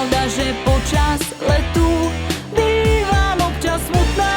pravda, že počas letu bývam občas smutná.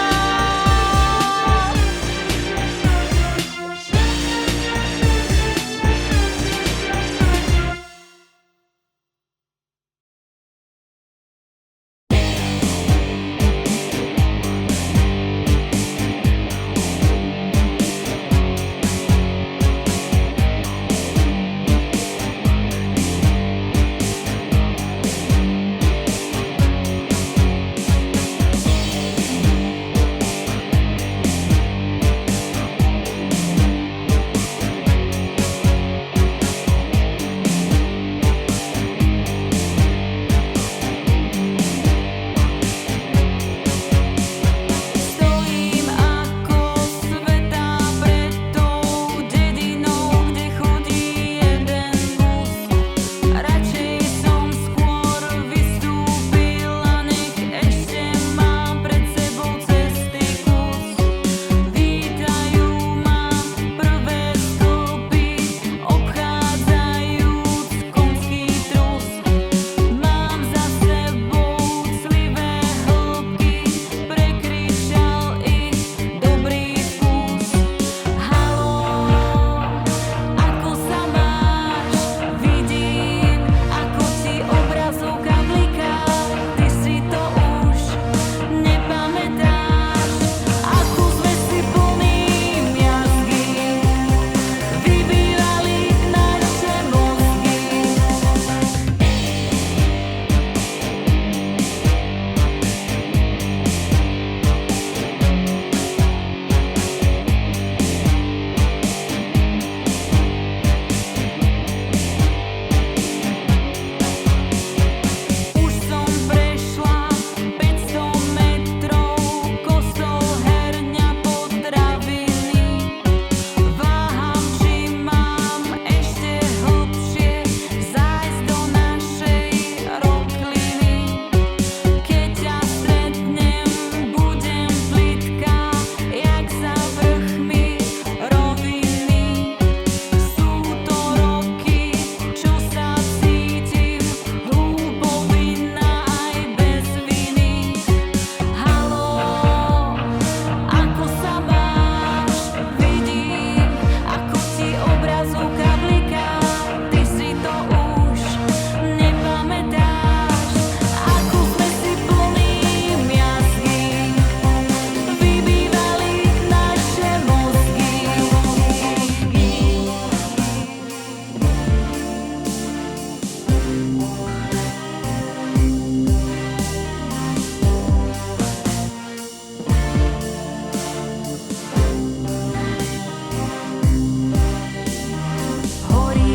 Horí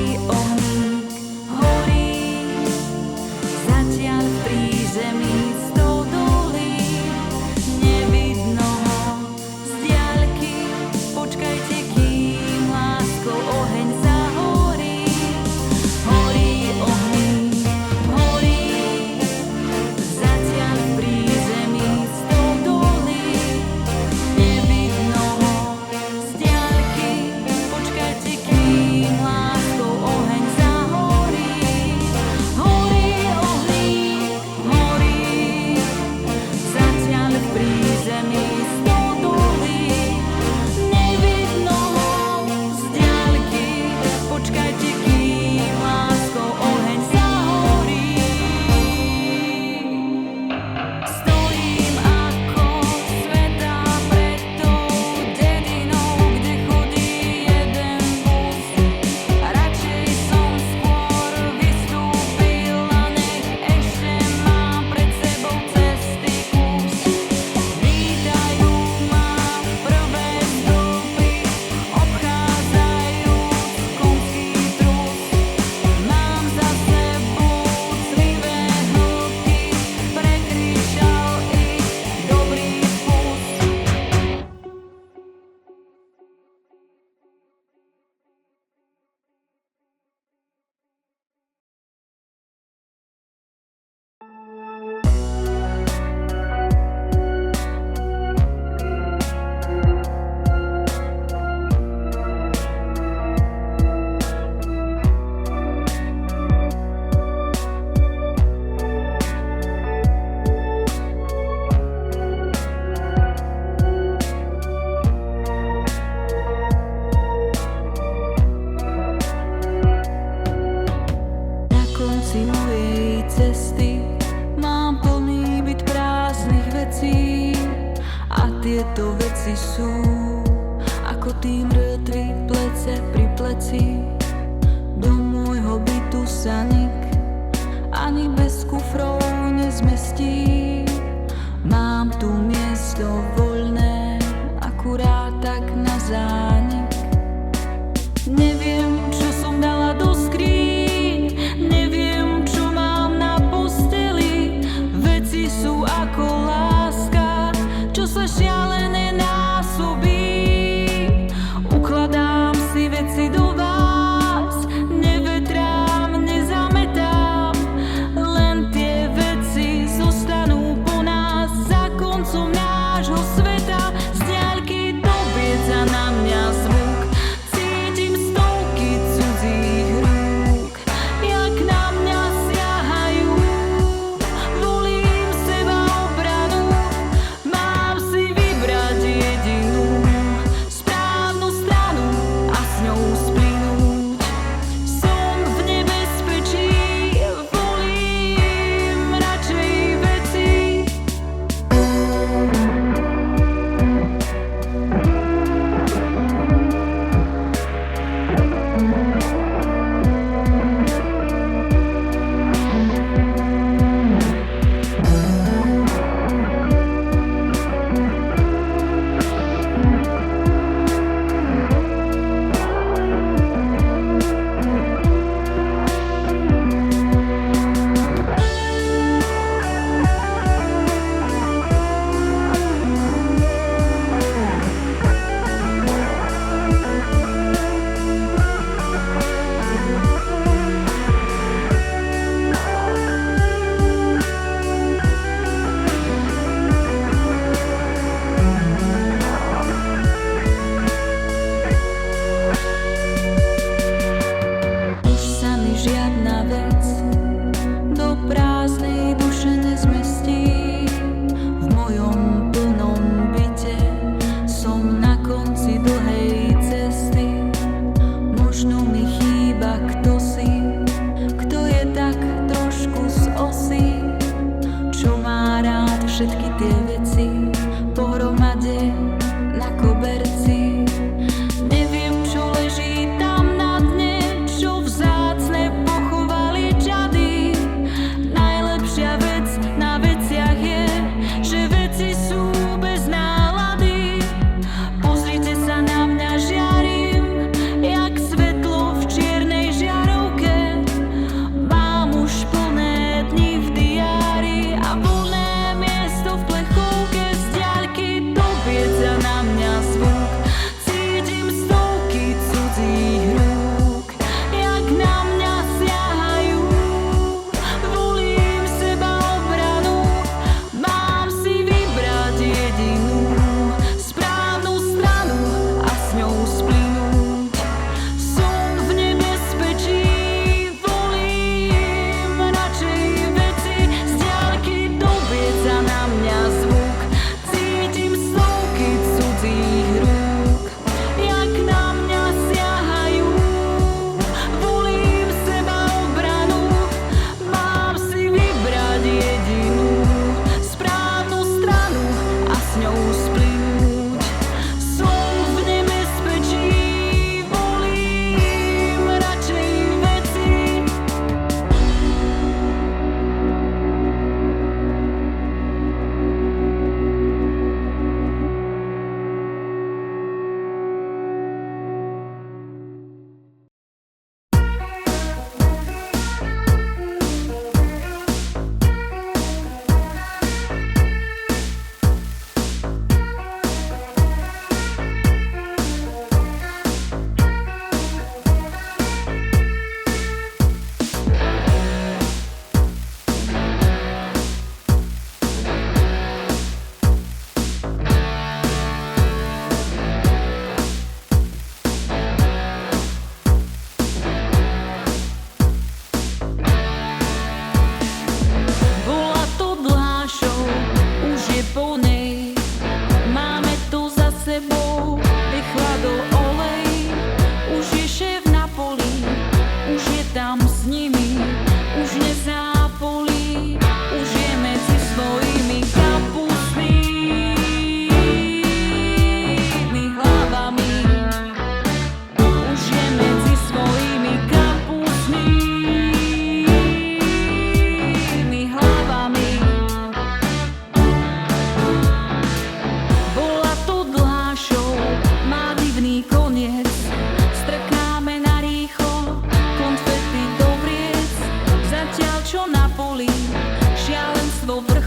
cesty. Mám plný byt prázdnych vecí a tieto veci sú ako tí mŕtvi plece pri pleci. Do môjho bytu sa nik ani bez kufrov nezmestí. Mám tu miesto voľné, akurát tak na zánik. Neviem, čo som dala do skríň, neviem, čo mám na posteli. Veci sú ako láska, čo sa šialené násobí. Ukladám si veci do vás, nevetrám, nezametám. Len tie veci zostanú po nás za koncom nášho sveta. Z diaľky dobiedza na mňa zvuk, cítim stovky cudzích rúk, jak na mňa siahajú. Volím seba obranu, mám si vybrať jedinú správnu stranu a s ňou splynúť. Som v nebezpečí, volím radšej veci. Už sa mi žiadna vec do prázdnej duše nezmestí. V mojom plnom byte som na konci dlhej cesty. Možno mi chýba kdosi, kto je tak trošku z osy, čo má rád všetky tie veci pohromade na koberci. Neviem, čo leží tam na dne, čo vzácne pochovali čady. Najlepšia vec na veciach je, že veci sú bez nálady. Pozrite sa na mňa, žiarím, jak svetlo v čiernej žiarovke. Mám už plné dni v diári a voľné miesto v plechovke. Z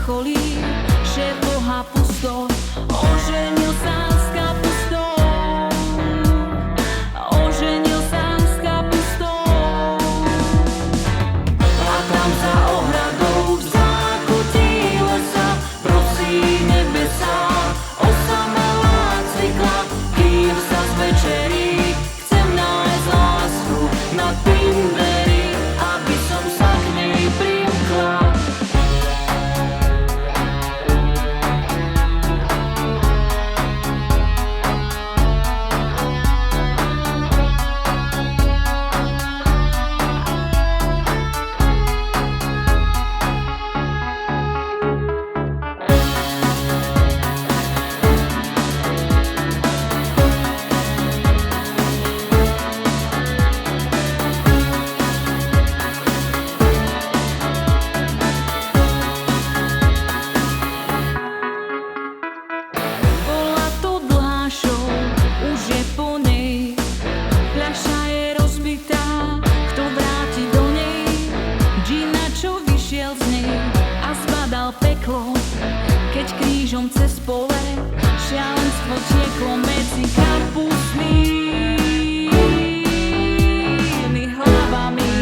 vrcholí, šéfoha pusto, oženil sa s kapustou, oženil sa s kapustou. A tam za ohradou v zákutí lesa prosí nebesa, osamelá cvikla, kým sa zvečerí. Chcem nájsť lásku na Tinderi, aby som sa k nej primkla. Bola to dlhá show, už je po nej. Fľaša je rozbitá, kto vráti do nej? Džina, čo vyšiel z nej a zbadal peklo. Keď krížom cez pole šialenstvo tieklo medzi kapustnými hlavami.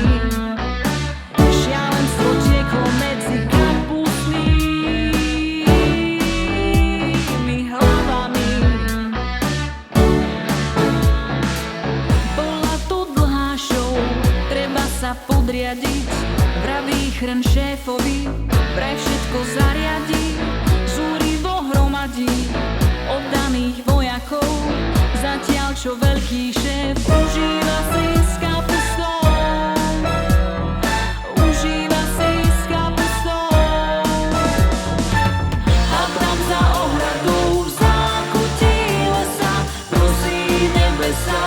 Šialenstvo tieklo medzi kapustnými hlavami. Bola to dlhá show, treba sa podriadiť. Vraví chrn šéfovi, vraj všetko zariadí. Zúrivo hromadí oddaných vojakov, zatiaľ čo veľký šéf užíva si s kapustou. Užíva si s kapustou. A tam za ohradou v zákutí lesa prosí nebesa,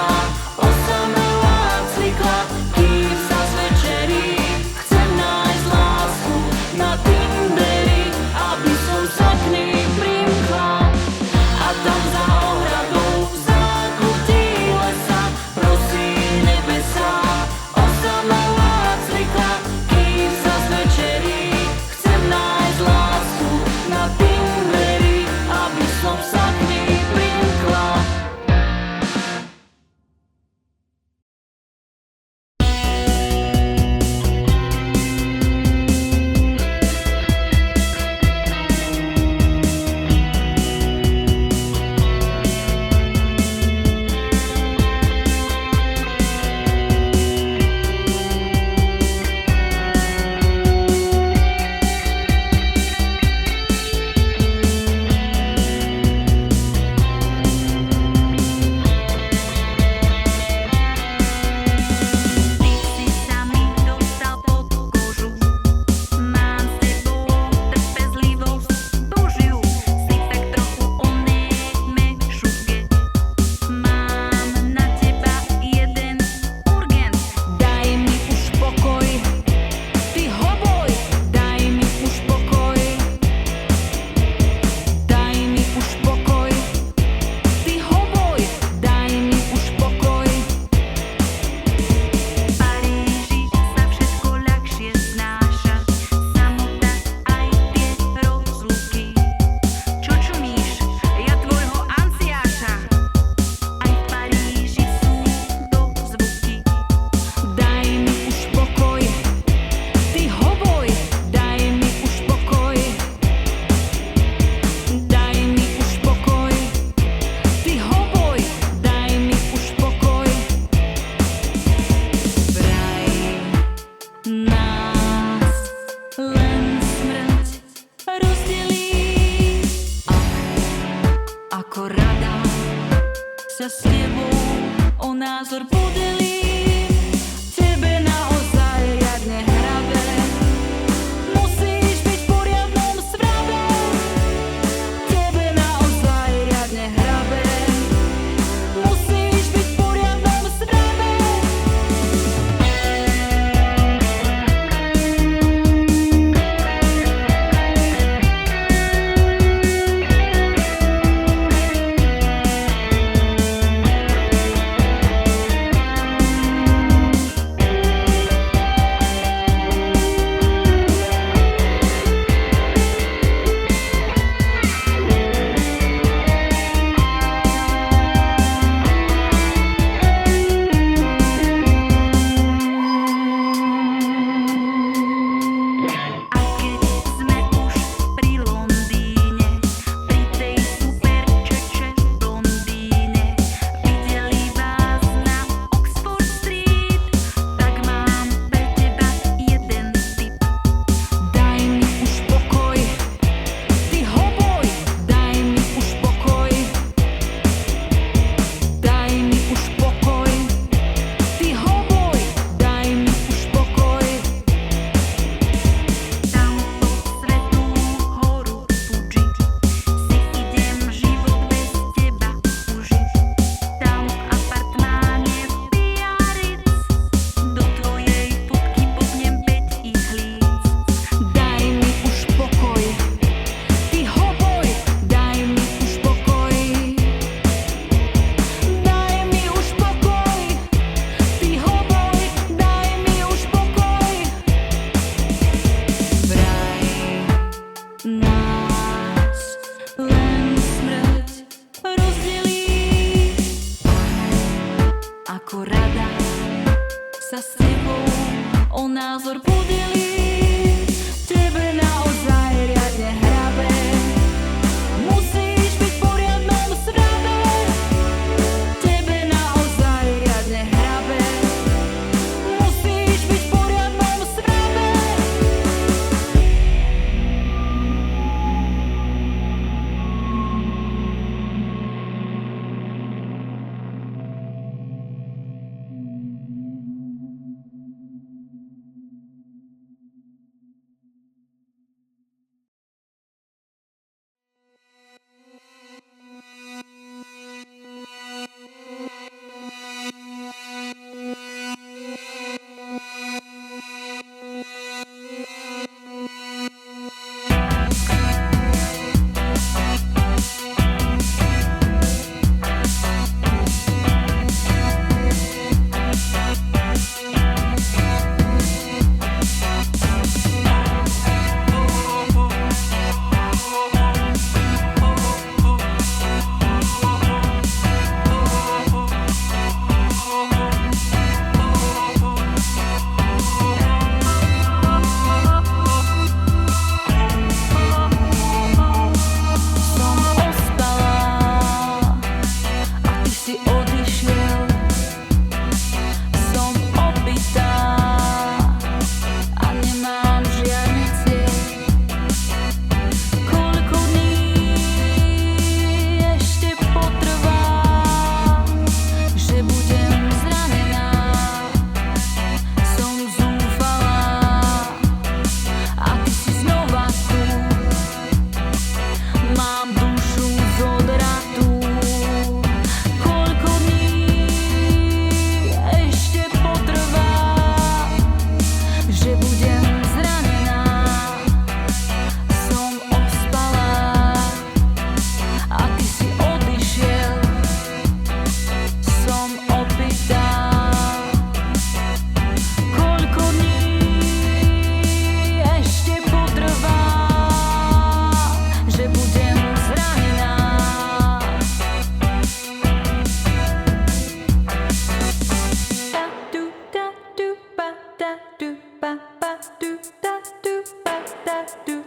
osamelá cvikla, kým sa zvečerí. Chcem nájsť lásku na Tinderi, aby som sa k nej primkla. A tam za ohradou v zákutí lesa prosí nebesa, osamelá cvikla, kým sa zvečerí. Chcem nájsť lásku na Tinderi, aby som sa k nej primkla. Sa s tebou o názor podelí, tebe naozaj riadne hrabe. Musíš byť v poriadnom sprave, tebe naozaj riadne hrabe. Musíš byť v poriadnom sprave. do